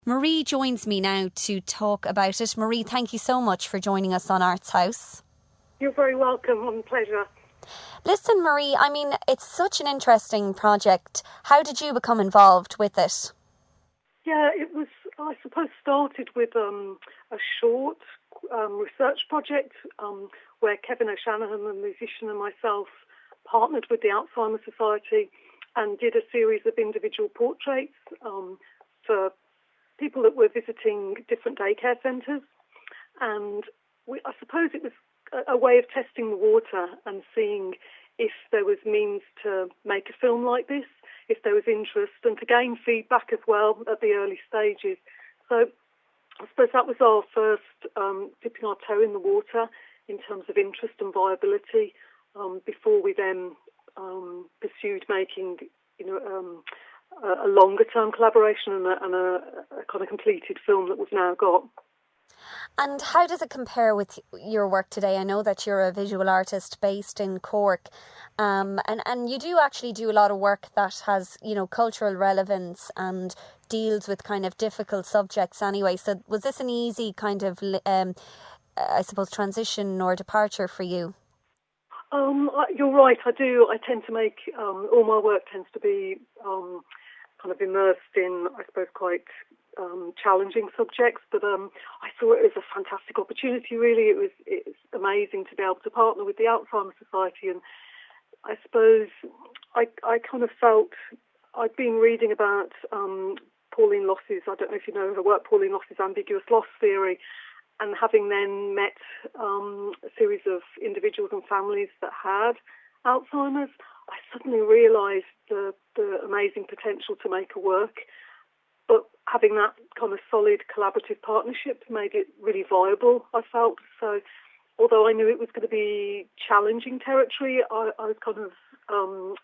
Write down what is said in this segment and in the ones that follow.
Marie joins me now to talk about it. Marie, thank you so much for joining us on Arts House. You're very welcome. On pleasure. Listen, Marie, I mean, it's such an interesting project. How did you become involved with it? Yeah, it was, I suppose, started with a short research project where Kevin O'Shanahan, the musician, and myself partnered with the Alzheimer's Society and did a series of individual portraits for people that were visiting different daycare centres. And I suppose it was a way of testing the water and seeing if there was means to make a film like this, if there was interest, and to gain feedback as well at the early stages. So I suppose that was our first dipping our toe in the water in terms of interest and viability before we then pursued making, a longer-term collaboration and a kind of completed film that we've now got. And how does it compare with your work today? I know that you're a visual artist based in Cork, and you do actually do a lot of work that has, cultural relevance and deals with kind of difficult subjects anyway. So was this an easy kind of, transition or departure for you? You're right, I do. I tend to make, all my work tends to be kind of immersed in, I suppose, quite challenging subjects, but I saw it as a fantastic opportunity, really. It's amazing to be able to partner with the Alzheimer's Society, and I suppose I kind of felt, I'd been reading about Pauline Loss's, I don't know if you know her work, Pauline Loss's ambiguous loss theory, and having then met a series of individuals and families that had Alzheimer's, I suddenly realised the amazing potential to make a work. But having that kind of solid collaborative partnership made it really viable, I felt. So although I knew it was going to be challenging territory, I was kind of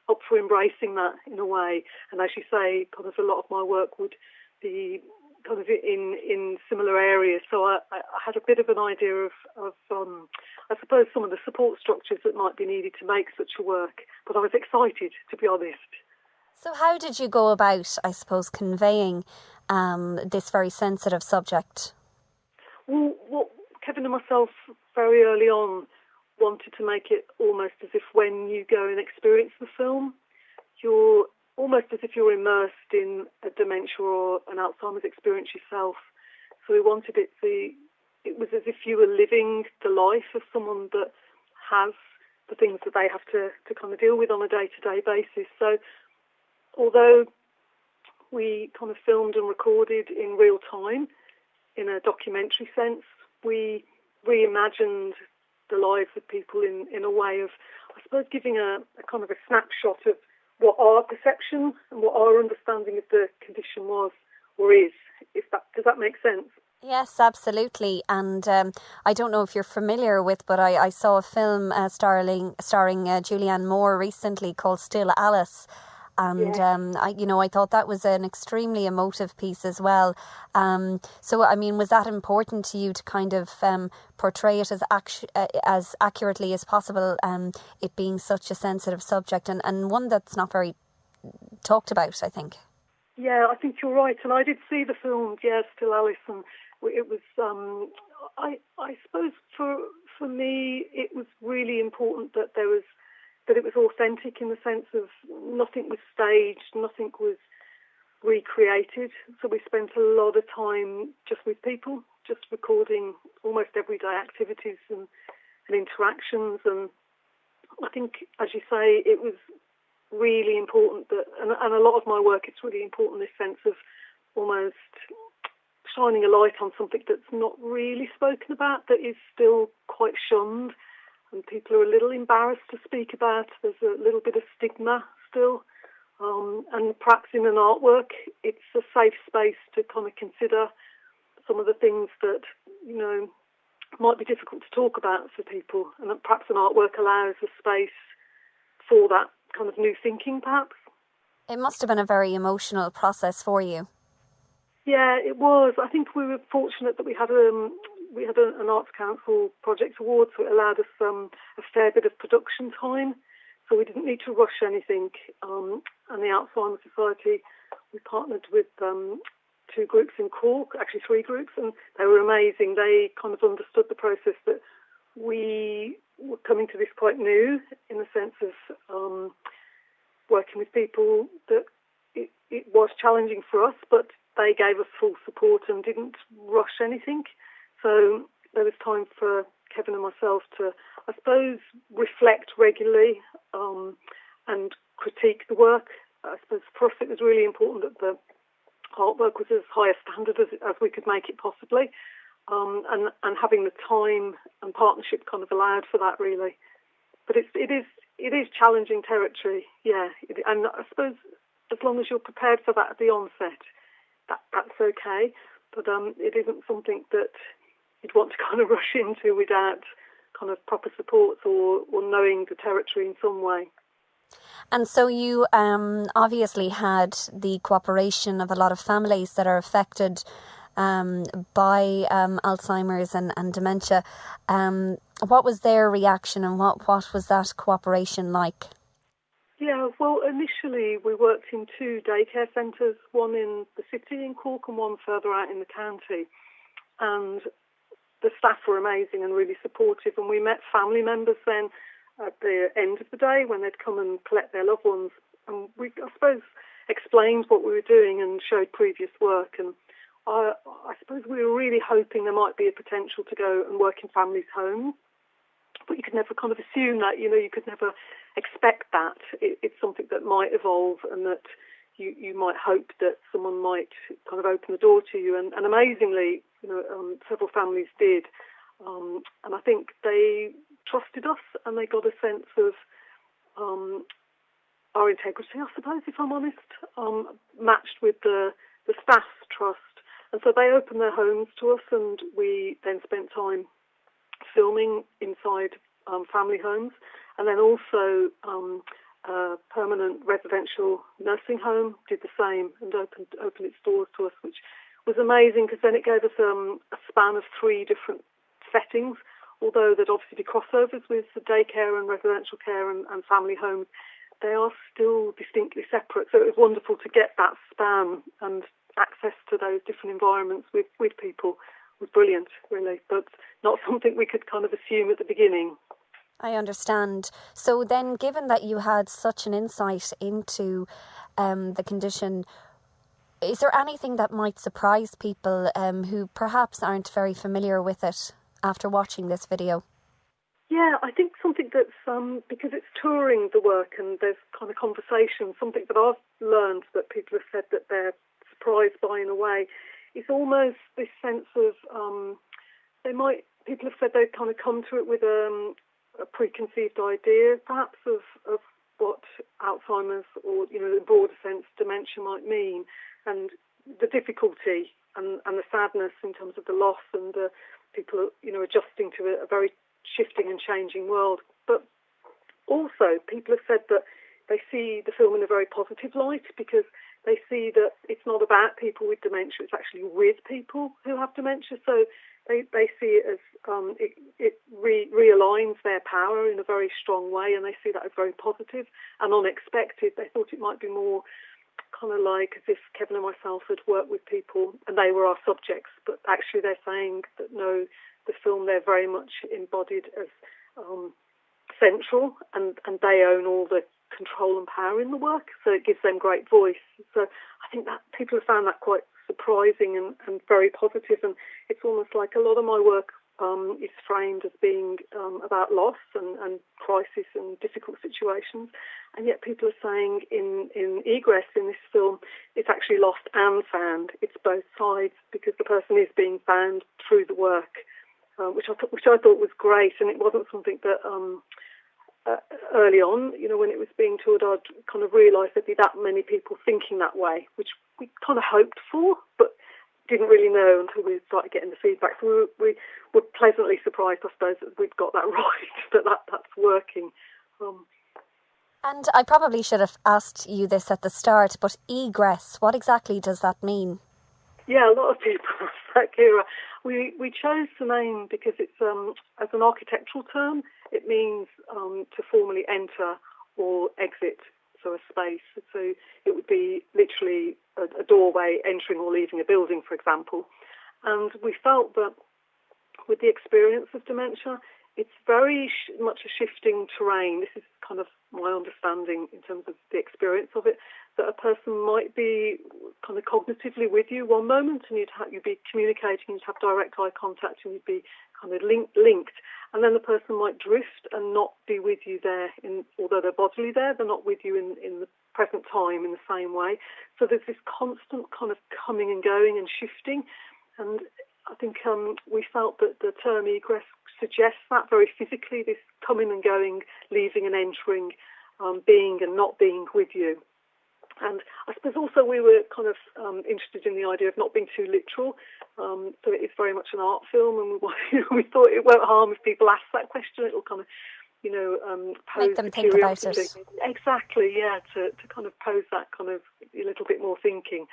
up for embracing that in a way. And as you say, kind of a lot of my work would be kind of in similar areas. So I had a bit of an idea of I suppose, some of the support structures that might be needed to make such a work. But I was excited, to be honest. So how did you go about, I suppose, conveying this very sensitive subject? Well, Kevin and myself very early on wanted to make it almost as if when you go and experience the film, you're almost as if you're immersed in a dementia or an Alzheimer's experience yourself. So we wanted it was as if you were living the life of someone that has the things that they have to kind of deal with on a day-to-day basis. So although we kind of filmed and recorded in real time in a documentary sense, we reimagined the lives of people in a way of, I suppose, giving a kind of a snapshot of what our perception and what our understanding of the condition was or is. Does that make sense? Yes, absolutely. And I don't know if you're familiar with, but I saw a film starring Julianne Moore recently called Still Alice. And, I thought that was an extremely emotive piece as well. So, I mean, was that important to you to kind of portray it as accurately as possible, it being such a sensitive subject and one that's not very talked about, I think? Yeah, I think you're right. And I did see the film, Still Alice, and it was, I suppose for me, it was really important that it was authentic in the sense of nothing was staged, nothing was recreated. So we spent a lot of time just with people, just recording almost everyday activities and interactions. And I think, as you say, it was really important that, and a lot of my work, it's really important in this sense of almost shining a light on something that's not really spoken about, that is still quite shunned. And people are a little embarrassed to speak about. There's a little bit of stigma still. And perhaps in an artwork, it's a safe space to kind of consider some of the things that, might be difficult to talk about for people. And that perhaps an artwork allows a space for that kind of new thinking, perhaps. It must have been a very emotional process for you. Yeah, it was. I think we were fortunate that we had an Arts Council Project Award, so it allowed us a fair bit of production time. So we didn't need to rush anything. And the Alzheimer's Society, we partnered with 2 groups in Cork, actually 3 groups, and they were amazing. They kind of understood the process that we were coming to this quite new, in the sense of working with people, that it was challenging for us, but they gave us full support and didn't rush anything. So there was time for Kevin and myself to, I suppose, reflect regularly and critique the work. I suppose for us it was really important that the artwork was as high a standard as we could make it possibly, and having the time and partnership kind of allowed for that, really. But it is challenging territory, yeah. And I suppose as long as you're prepared for that at the onset, that's okay. But it isn't something that you'd want to kind of rush into without kind of proper support or knowing the territory in some way. And so you obviously had the cooperation of a lot of families that are affected by Alzheimer's and dementia. What was their reaction, and what was that cooperation like? Yeah, well, initially we worked in 2 daycare centres, one in the city in Cork and one further out in the county. And the staff were amazing and really supportive, and we met family members then at the end of the day when they'd come and collect their loved ones. And we, I suppose, explained what we were doing and showed previous work. And I suppose we were really hoping there might be a potential to go and work in families' homes. But you could never kind of assume that, you could never expect that. It's something that might evolve, and that you might hope that someone might kind of open the door to you. And amazingly, several families did. And I think they trusted us, and they got a sense of our integrity, I suppose, if I'm honest, matched with the staff's trust. And so they opened their homes to us, and we then spent time filming inside family homes, and then also a permanent residential nursing home did the same and opened its doors to us, which was amazing, because then it gave us a span of 3 different settings. Although there'd obviously be crossovers with the daycare and residential care and family homes, they are still distinctly separate. So it was wonderful to get that span, and access to those different environments with people was brilliant, really, but not something we could kind of assume at the beginning. I understand. So then, given that you had such an insight into the condition, is there anything that might surprise people who perhaps aren't very familiar with it after watching this video? Yeah, I think something that's, because it's touring the work and there's kind of conversation, something that I've learned that people have said that they're surprised by in a way, is almost this sense of, people have said they've kind of come to it with a preconceived idea, perhaps, of what Alzheimer's or, in a broader sense, dementia might mean, and the difficulty and the sadness in terms of the loss and the people, adjusting to a very shifting and changing world. But also, people have said that they see the film in a very positive light, because they see that it's not about people with dementia, it's actually with people who have dementia. So they see it as it realigns their power in a very strong way, and they see that as very positive and unexpected. They thought it might be more kind of like as if Kevin and myself had worked with people and they were our subjects, but actually they're saying that no, the film, they're very much embodied as central, and they own all the control and power in the work, so it gives them great voice. So I think that people have found that quite surprising and very positive, and it's almost like a lot of my work is framed as being about loss and crisis and difficult situations, and yet people are saying in E.gress, in this film, it's actually lost and found. It's both sides, because the person is being found through the work, which I thought was great, and it wasn't something that early on, when it was being toured, I'd kind of realised there'd be that many people thinking that way, which we kind of hoped for, but didn't really know until we started getting the feedback. So we were pleasantly surprised, I suppose, that we'd got that right, that's working. And I probably should have asked you this at the start, but E.gress, what exactly does that mean? Yeah, a lot of people ask that, Ciara. We chose the name because it's, as an architectural term, it means to formally enter or exit. so a space. So it would be literally a doorway entering or leaving a building, for example. And we felt that with the experience of dementia, it's very much a shifting terrain. This is kind of my understanding in terms of the experience of it, that a person might be kind of cognitively with you one moment, and you'd be communicating, you'd have direct eye contact, and you'd be kind of linked. And then the person might drift and not be with you there, although they're bodily there, they're not with you in the present time in the same way. So there's this constant kind of coming and going and shifting. And I think we felt that the term E.gress suggests that very physically, this coming and going, leaving and entering, being and not being with you. And I suppose also we were kind of interested in the idea of not being too literal. So it is very much an art film, and we thought it won't harm if people ask that question. It will kind of, pose make them think about it. Exactly, yeah, to kind of pose that kind of a little bit more thinking.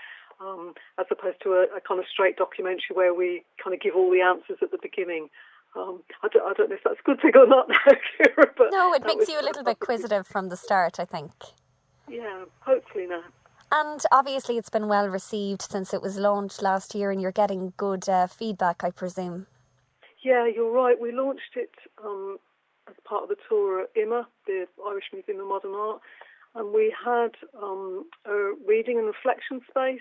As opposed to a kind of straight documentary where we kind of give all the answers at the beginning. I don't know if that's a good thing or not now, Ciara, but no, it makes you a little bit inquisitive from the start, I think. Yeah, hopefully now. And obviously it's been well received since it was launched last year, and you're getting good feedback, I presume. Yeah, you're right. We launched it as part of the tour at IMA, the Irish Museum of Modern Art, and we had a reading and reflection space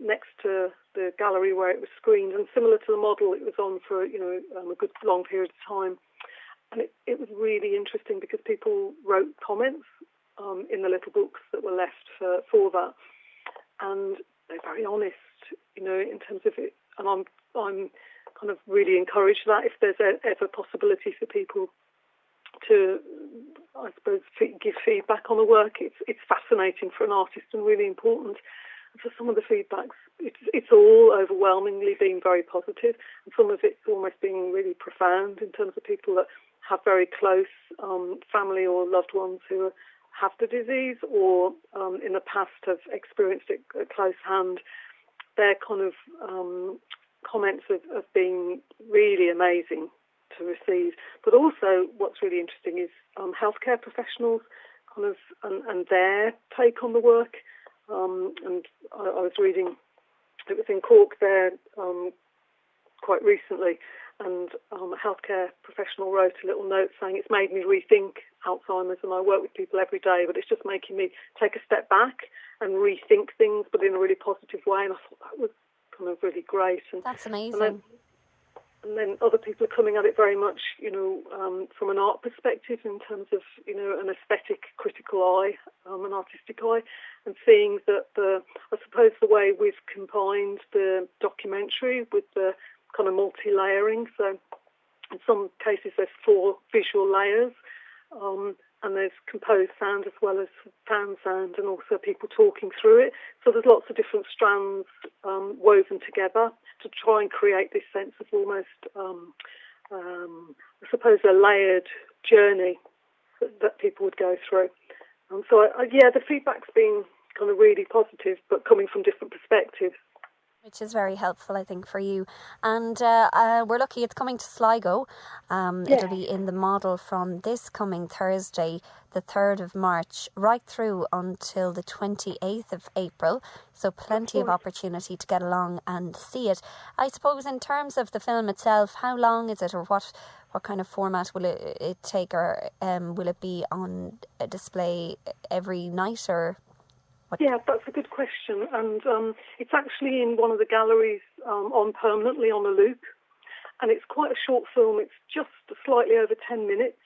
next to the gallery where it was screened, and similar to the model, it was on for a good long period of time. And it was really interesting because people wrote comments in the little books that were left for that, and they're very honest, in terms of it. And I'm kind of really encouraged that if there's ever possibility for people to, I suppose, give feedback on the work, it's fascinating for an artist and really important. And for some of the feedbacks, it's all overwhelmingly being very positive, and some of it's almost being really profound in terms of people that have very close family or loved ones who have the disease, or in the past have experienced it at close hand. Their kind of comments have been really amazing to receive. But also what's really interesting is healthcare professionals kind of and their take on the work. And I was reading, it was in Cork there quite recently, and a healthcare professional wrote a little note saying, it's made me rethink Alzheimer's, and I work with people every day, but it's just making me take a step back and rethink things, but in a really positive way. And I thought that was kind of really great. And that's amazing. And then other people are coming at it very much, from an art perspective, in terms of, an aesthetic critical eye, an artistic eye, and seeing that I suppose the way we've combined the documentary with the kind of multi-layering. So in some cases there's 4 visual layers, and there's composed sound as well as fan sound, and also people talking through it. So there's lots of different strands woven together to try and create this sense of almost, I suppose, a layered journey that people would go through. So, the feedback's been kind of really positive, but coming from different perspectives. Which is very helpful, I think, for you. And we're lucky it's coming to Sligo. It'll be in the model from this coming Thursday, the 3rd of March, right through until the 28th of April. So plenty of opportunity to get along and see it. I suppose in terms of the film itself, how long is it, or what kind of format will it take, or will it be on a display every night, or... Yeah, that's a good question, and it's actually in one of the galleries on permanently on a loop, and it's quite a short film. It's just slightly over 10 minutes,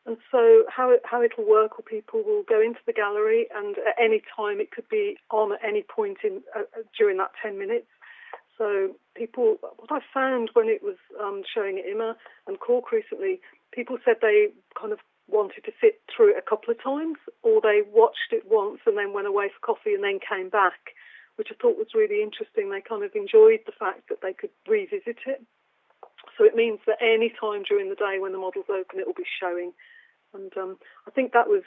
and so how it'll work, or people will go into the gallery, and at any time it could be on at any point in during that 10 minutes. So people, what I found when it was showing at IMA and Cork recently, people said they kind of wanted to sit through it a couple of times, or they watched it once and then went away for coffee and then came back, which I thought was really interesting. They kind of enjoyed the fact that they could revisit it. So it means that any time during the day when the model's open, it will be showing. And I think that was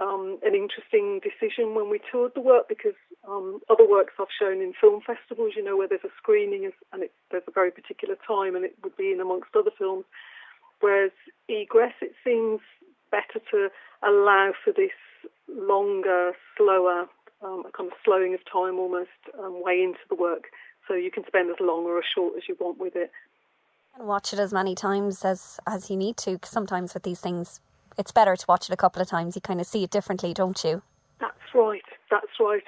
an interesting decision when we toured the work, because other works I've shown in film festivals, where there's a screening and there's a very particular time, and it would be in amongst other films. Whereas E.gress, it seems better to allow for this longer, slower, a kind of slowing of time almost way into the work. So you can spend as long or as short as you want with it. And watch it as many times as you need to, 'cause sometimes with these things, it's better to watch it a couple of times. You kind of see it differently, don't you? That's right.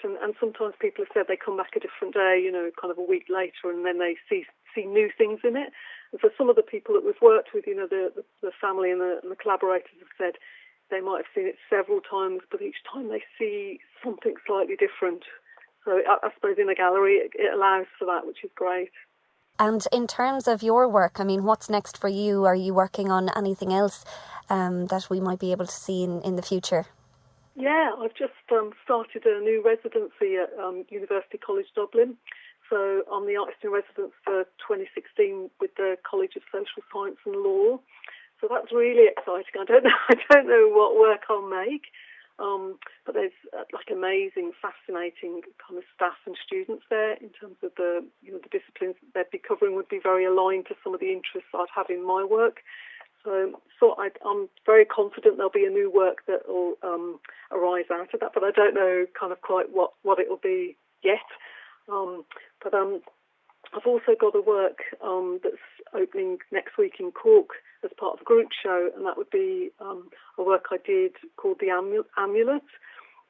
And sometimes people have said they come back a different day, kind of a week later, and then they see new things in it. And for some of the people that we've worked with, the family and the collaborators have said they might have seen it several times, but each time they see something slightly different. So I suppose in a gallery it allows for that, which is great. And in terms of your work, I mean, what's next for you? Are you working on anything else that we might be able to see in the future? Yeah, I've just started a new residency at University College Dublin. So I'm the artist in residence for 2016 with the College of Social Science and Law. So that's really exciting. I don't know what work I'll make, but there's amazing, fascinating kind of staff and students there in terms of the disciplines that they'd be covering would be very aligned to some of the interests I'd have in my work. So I'm very confident there'll be a new work that will arise out of that, but I don't know kind of quite what it will be yet. But I've also got a work that's opening next week in Cork as part of a group show, and that would be a work I did called The Amulet,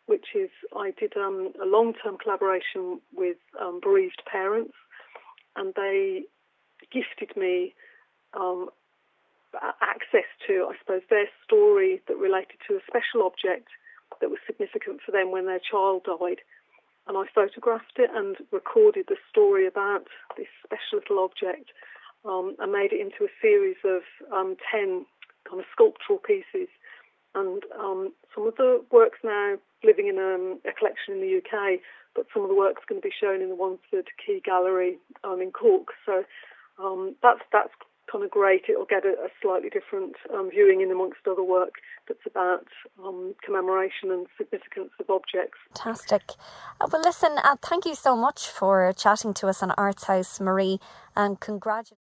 which is I did a long-term collaboration with bereaved parents, and they gifted me access to, I suppose, their story that related to a special object that was significant for them when their child died. And I photographed it and recorded the story about this special little object and made it into a series of 10 kind of sculptural pieces. And some of the work's now living in a collection in the UK, but some of the work's going to be shown in the Wanstead Quay Gallery in Cork. So that's kind of great. It'll get a slightly different viewing in amongst other work that's about commemoration and significance of objects. Fantastic. Well, listen, thank you so much for chatting to us on Arts House, Marie, and congratulations.